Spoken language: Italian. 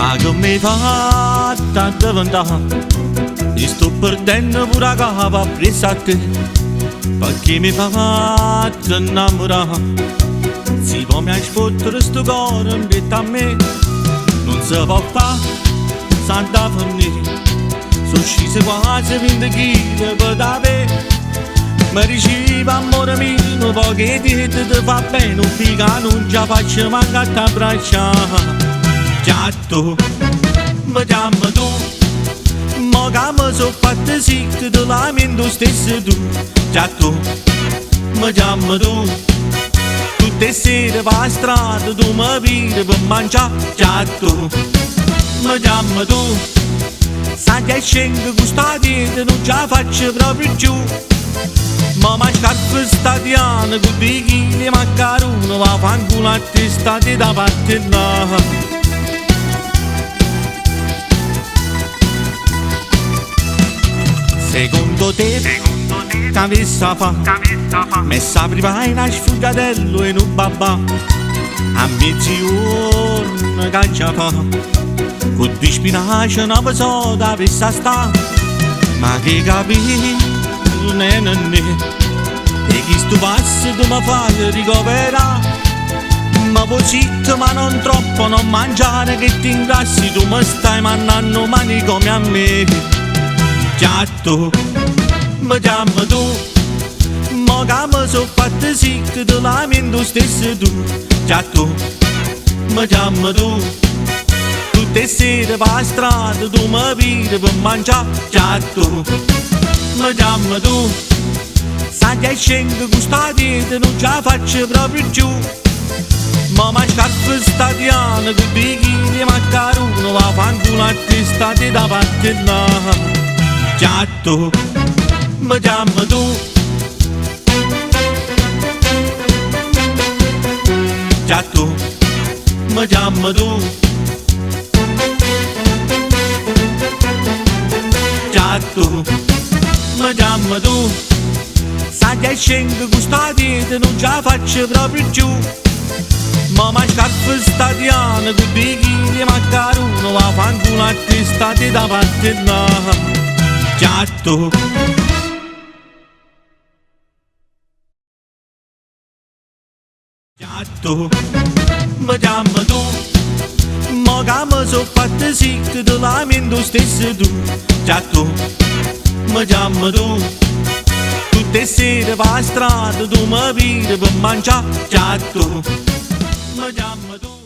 Ma che mi fa tanta ventà, mi sto perdendo pure la capa presa a te, perché mi fa innamorare. Si può mi sfottere sto cuore in vita a me, non si può fare, santa famiglia. Sono scese quasi 20 kg per da te, mi diceva amore mio, poche dite ti fa bene, non figa non ci faccio mancare a abbracciare. Già tu, mi chiami tu, mo che mi sono fatta sì che ti lamento stesso tu. Già tu, mi chiami tu, tutte le sere per la strada tu mi pidi per mangiare. Già tu, mi chiami tu, sai che scendo con sta dieta non ce la faccio proprio giù. Ma scarpe statiane con 2 chili maccarone, va fanculo a testa di da parte là. Secondo te, che avessi a fa? Messa prima in a sfugatello e non babà, a mezzogiorno che ci fa, con 2 spinaci non mi so da avessi a sta. Ma che capì, ne, e chi sto passo tu mi fai ricoverare. Ma posito ma non troppo, non mangiare che ti ingrassi, tu mi stai mandando mani come a me. Già tu, mi chiami tu, mo che mi sono fatta sì che ti lamento stesso tu. Già tu, mi chiami tu, tutte le sere per la strada tu mi pidi per mangiare. Già tu, mi chiami tu, sai che scendo con sta dieta non ce la faccio proprio giù. Ma scarpe statiane con 2 chili maccarone, va fanculo a testa di da parte là. Già tu, mi chiami tu, già tu, mi chiami tu, già tu, mi chiami tu, sai che scendo con sta dieta non ce la faccio proprio giù. Ma scarpe statiane con 2 chili maccarone, va fanculo a testa di da parte là. Già tu, già tu, mi chiami tu, mo che mi sono fatta sì che ti lamento stesso tu. Già tu, mi chiami tu, tutte le sere per la strada tu mi pidi per mangiare. Già tu, mi chiami tu.